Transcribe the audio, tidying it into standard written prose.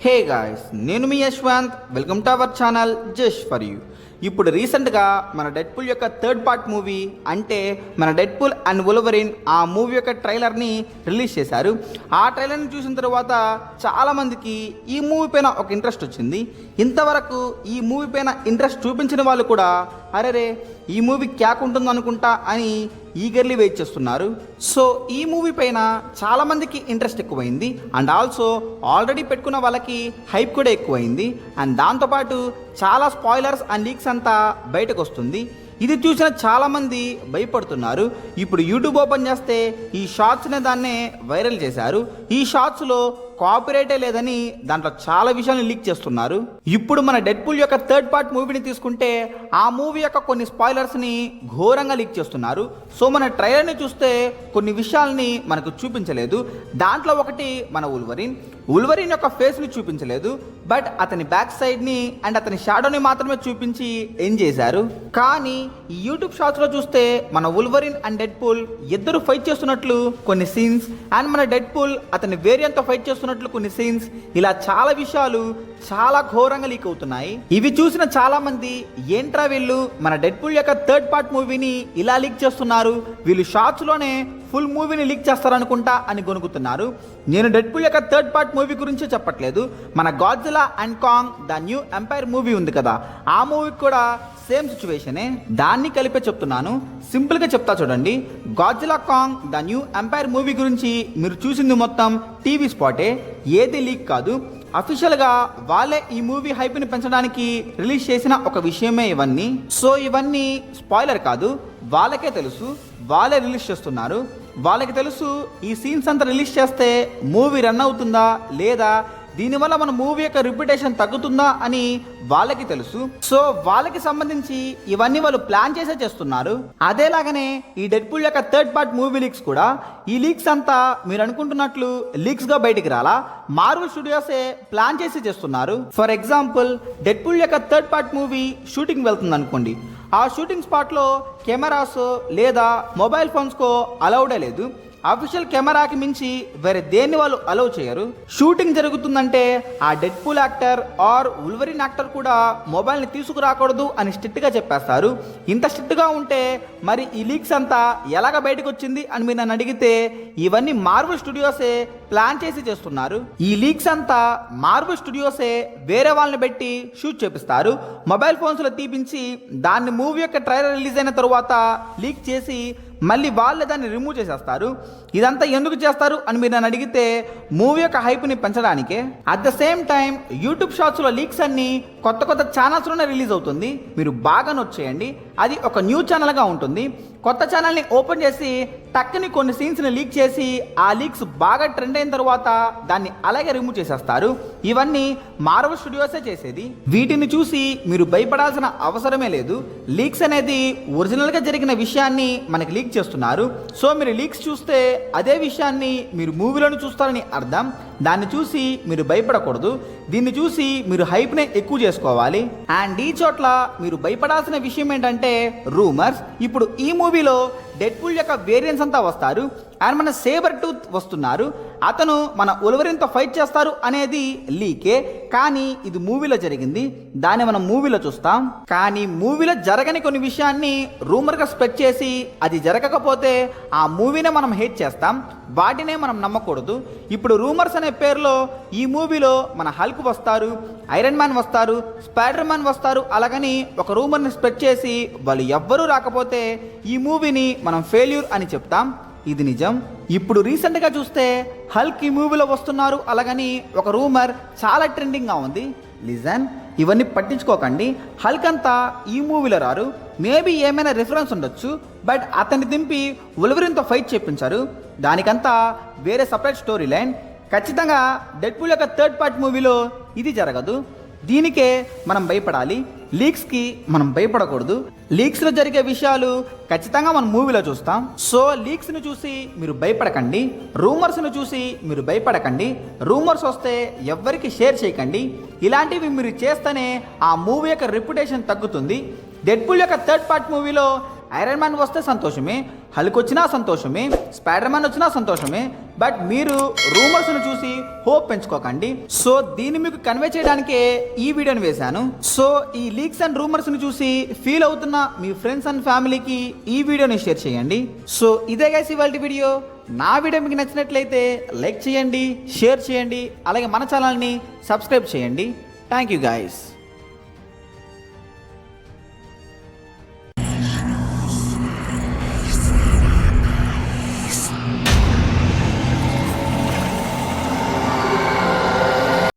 హే guys, నేను మీ Yashwanth. Welcome to our channel just for you. ఇప్పుడు రీసెంట్గా మన డెడ్పూల్ యొక్క థర్డ్ పార్ట్ మూవీ అంటే మన డెడ్పూల్ అండ్ వోల్వరిన్ ఆ మూవీ యొక్క ట్రైలర్ని రిలీజ్ చేశారు. ఆ ట్రైలర్ని చూసిన తర్వాత చాలామందికి ఈ మూవీ పైన ఒక ఇంట్రెస్ట్ వచ్చింది. ఇంతవరకు ఈ మూవీ పైన ఇంట్రెస్ట్ చూపించిన వాళ్ళు కూడా అరే ఈ మూవీ క్యాక్ ఉంటుంది అనుకుంటా అని ఈగర్లీ వెయిట్ చేస్తున్నారు. సో ఈ మూవీ పైన చాలామందికి ఇంట్రెస్ట్ ఎక్కువైంది అండ్ ఆల్సో ఆల్రెడీ పెట్టుకున్న వాళ్ళకి హైప్ కూడా ఎక్కువైంది. అండ్ దాంతోపాటు చాలా స్పాయిలర్స్ అండ్ లీక్స్ అంతా బయటకు వస్తుంది. ఇది చూసిన చాలామంది భయపడుతున్నారు. ఇప్పుడు యూట్యూబ్ ఓపెన్ చేస్తే ఈ షార్ట్స్నే దాన్నే వైరల్ చేశారు. ఈ షార్ట్స్లో కాపీరైటే లేదని దాంట్లో చాలా విషయాలను లీక్ చేస్తున్నారు. ఇప్పుడు మన డెడ్పూల్ యొక్క థర్డ్ పార్ట్ మూవీని తీసుకుంటే ఆ మూవీ యొక్క కొన్ని స్పాయిలర్స్ని ఘోరంగా లీక్ చేస్తున్నారు. సో మన ట్రైలర్ని చూస్తే కొన్ని విషయాల్ని మనకు చూపించలేదు. దాంట్లో ఒకటి మన ఉల్వరిన్ యొక్క ఫేస్ని చూపించలేదు, బట్ అతని బ్యాక్ సైడ్ని అండ్ అతని షాడోని మాత్రమే చూపించి ఏం చేశారు. కానీ ఈ యూట్యూబ్ షార్ట్స్లో చూస్తే మన ఉల్వరిన్ అండ్ డెడ్పూల్ ఇద్దరు ఫైట్ చేస్తున్నట్లు కొన్ని సీన్స్ అండ్ మన డెడ్పూల్ అతని వేరియంట్తో ఫైట్ చేస్తున్నట్లు కొన్ని సీన్స్, ఇలా చాలా విషయాలు చాలా ఘోరంగా లీక్ అవుతున్నాయి. ఇవి చూసిన చాలా మంది ఏంట్రా వీళ్ళు మన డెడ్పూల్ యొక్క థర్డ్ పార్ట్ మూవీని ఇలా లీక్ చేస్తున్నారు, వీళ్ళు షార్ట్స్లోనే ఫుల్ మూవీని లీక్ చేస్తారనుకుంటా అని గొనుగుతున్నారు. నేను డెడ్పూల్ యొక్క థర్డ్ పార్ట్ మూవీ గురించే చెప్పట్లేదు. మన Godzilla and Kong the New Empire movie ఉంది కదా, ఆ మూవీకి కూడా సేమ్ సిచ్యువేషనే, దాన్ని కలిపే చెప్తున్నాను. సింపుల్గా చెప్తా చూడండి. Godzilla Kong the New Empire movie గురించి మీరు చూసింది మొత్తం టీవీ స్పాటే, ఏది లీక్ కాదు. అఫీషియల్గా వాళ్ళే ఈ మూవీ హైప్ని పెంచడానికి రిలీజ్ చేసిన ఒక విషయమే ఇవన్నీ. సో ఇవన్నీ స్పాయిలర్ కాదు, వాళ్ళకే తెలుసు, వాళ్ళే రిలీజ్ చేస్తున్నారు. వాళ్ళకి తెలుసు ఈ సీన్స్ అంతా రిలీజ్ చేస్తే మూవీ రన్ అవుతుందా లేదా, దీనివల్ల మన మూవీ యొక్క రిప్యుటేషన్ తగ్గుతుందా అని వాళ్ళకి తెలుసు. సో వాళ్ళకి సంబంధించి ఇవన్నీ వాళ్ళు ప్లాన్ చేసే చేస్తున్నారు. అదేలాగానే ఈ డెడ్పూల్ యొక్క థర్డ్ పార్ట్ మూవీ లీక్స్ కూడా, ఈ లీక్స్ అంతా మీరు అనుకుంటున్నట్లు లీక్స్గా బయటికి రాలా, మార్వెల్ స్టూడియోసే ప్లాన్ చేసి చేస్తున్నారు. ఫర్ ఎగ్జాంపుల్ డెడ్పూల్ యొక్క థర్డ్ పార్ట్ మూవీ షూటింగ్ వెళ్తుంది అనుకోండి, ఆ షూటింగ్ స్పాట్లో కెమెరాస్ లేదా మొబైల్ ఫోన్స్కో అలౌడే లేదు. అఫీషియల్ కెమెరాకి మించి వేరే దేన్ని వాళ్ళు అలౌ చేయరు. షూటింగ్ జరుగుతుందంటే ఆ డెడ్పూల్ యాక్టర్ ఆర్ ఉల్వరిన్ యాక్టర్ కూడా మొబైల్ని తీసుకురాకూడదు అని స్ట్రిక్ట్గా చెప్పేస్తారు. ఇంత స్ట్రిక్ట్గా ఉంటే మరి ఈ లీక్స్ అంతా ఎలాగ బయటకు వచ్చింది అని మీరు నన్ను అడిగితే ఇవన్నీ మార్వెల్ స్టూడియోసే ప్లాన్ చేసి చేస్తున్నారు. ఈ లీక్స్ అంతా మార్వెల్ స్టూడియోసే వేరే వాళ్ళని పెట్టి షూట్ చేపిస్తారు. మొబైల్ ఫోన్స్లో తీపించి దాన్ని మూవీ యొక్క ట్రైలర్ రిలీజ్ అయిన తర్వాత లీక్ చేసి మళ్ళీ వాళ్ళే దాన్ని రిమూవ్ చేసేస్తారు. ఇదంతా ఎందుకు చేస్తారు అని మీరు నన్ను అడిగితే మూవీ యొక్క హైప్ని పెంచడానికే. At the same time YouTube షార్ట్స్లో లీక్స్ అన్ని కొత్త ఛానల్స్లోనే రిలీజ్ అవుతుంది. మీరు బాగా నోట్ చేయండి, అది ఒక న్యూ ఛానల్గా ఉంటుంది. కొత్త ఛానల్ని ఓపెన్ చేసి టక్కుని కొన్ని సీన్స్ని లీక్ చేసి ఆ లీక్స్ బాగా ట్రెండ్ అయిన తర్వాత దాన్ని అలాగే రిమూవ్ చేసేస్తారు. ఇవన్నీ మార్వెల్ స్టూడియోసే చేసేది. వీటిని చూసి మీరు భయపడాల్సిన అవసరమే లేదు. లీక్స్ అనేది ఒరిజినల్గా జరిగిన విషయాన్ని మనకి లీక్ చేస్తున్నారు. సో మీరు లీక్స్ చూస్తే అదే విషయాన్ని మీరు మూవీలోనే చూస్తారని అర్థం. దాన్ని చూసి మీరు భయపడకూడదు, దీన్ని చూసి మీరు హైప్నే ఎక్కువ చేసుకోవాలి. అండ్ ఈ చోట్ల మీరు భయపడాల్సిన విషయం ఏంటంటే రూమర్స్. ఇప్పుడు ఈ మూవీలో డెడ్పూల్ యొక్క వేరియంట్స్ అంతా వస్తారు అండ్ మన సేబర్ టూత్ వస్తున్నారు. అతను మన ఉల్వరిన్తో ఫైట్ చేస్తారు అనేది లీకే, కానీ ఇది మూవీలో జరిగింది, దాన్ని మనం మూవీలో చూస్తాం. కానీ మూవీలో జరగని కొన్ని విషయాన్ని రూమర్గా స్ప్రెడ్ చేసి అది జరగకపోతే ఆ మూవీనే మనం హేట్ చేస్తాం, వాటినే మనం నమ్మకూడదు. ఇప్పుడు రూమర్స్ అనే పేరులో ఈ మూవీలో మన హల్క్ వస్తారు, ఐరన్ మ్యాన్ వస్తారు, స్పైడర్ మ్యాన్ వస్తారు, అలాగని ఒక రూమర్ని స్ప్రెడ్ చేసి వాళ్ళు ఎవ్వరూ రాకపోతే ఈ మూవీని మనం ఫెయిల్యూర్ అని చెప్తాం. ఇది నిజం. ఇప్పుడు రీసెంట్గా చూస్తే హల్క్ ఈ మూవీలో వస్తున్నారు అలాగని ఒక రూమర్ చాలా ట్రెండింగ్గా ఉంది. లిజన్, ఇవన్నీ పట్టించుకోకండి. హల్క్ అంతా ఈ మూవీలో రారు, మేబీ ఏమైనా రిఫరెన్స్ ఉండొచ్చు, బట్ అతన్ని దింపి ఉల్వరిన్తో ఫైట్ చేయించారు. దానికంతా వేరే సపరేట్ స్టోరీ లైన్. ఖచ్చితంగా డెడ్పూల్ యొక్క థర్డ్ పార్ట్ మూవీలో ఇది జరగదు. దీనికే మనం భయపడాలి, లీక్స్కి మనం భయపడకూడదు. లీక్స్లో జరిగే విషయాలు ఖచ్చితంగా మనం మూవీలో చూస్తాం. సో లీక్స్ని చూసి మీరు భయపడకండి, రూమర్స్ని చూసి మీరు భయపడకండి. రూమర్స్ వస్తే ఎవ్వరికి షేర్ చేయకండి. ఇలాంటివి మీరు చేస్తేనే ఆ మూవీ యొక్క రెప్యుటేషన్ తగ్గుతుంది. డెడ్పూల్ యొక్క థర్డ్ పార్ట్ మూవీలో ఐరన్ మ్యాన్ వస్తే సంతోషమే, హల్క్ వచ్చినా సంతోషమే, స్పైడర్ మ్యాన్ వచ్చినా సంతోషమే, బట్ మీరు రూమర్స్ను చూసి హోప్ పెంచుకోకండి. సో దీన్ని మీకు కన్వే చేయడానికే ఈ వీడియోని వేశాను. సో ఈ లీక్స్ అండ్ రూమర్స్ని చూసి ఫీల్ అవుతున్న మీ ఫ్రెండ్స్ అండ్ ఫ్యామిలీకి ఈ వీడియోని షేర్ చేయండి. సో ఇదే గైస్ ఇవాల్టి వీడియో. నా వీడియో మీకు నచ్చినట్లయితే లైక్ చేయండి, షేర్ చేయండి, అలాగే మన ఛానల్ని సబ్స్క్రైబ్ చేయండి. Thank you guys.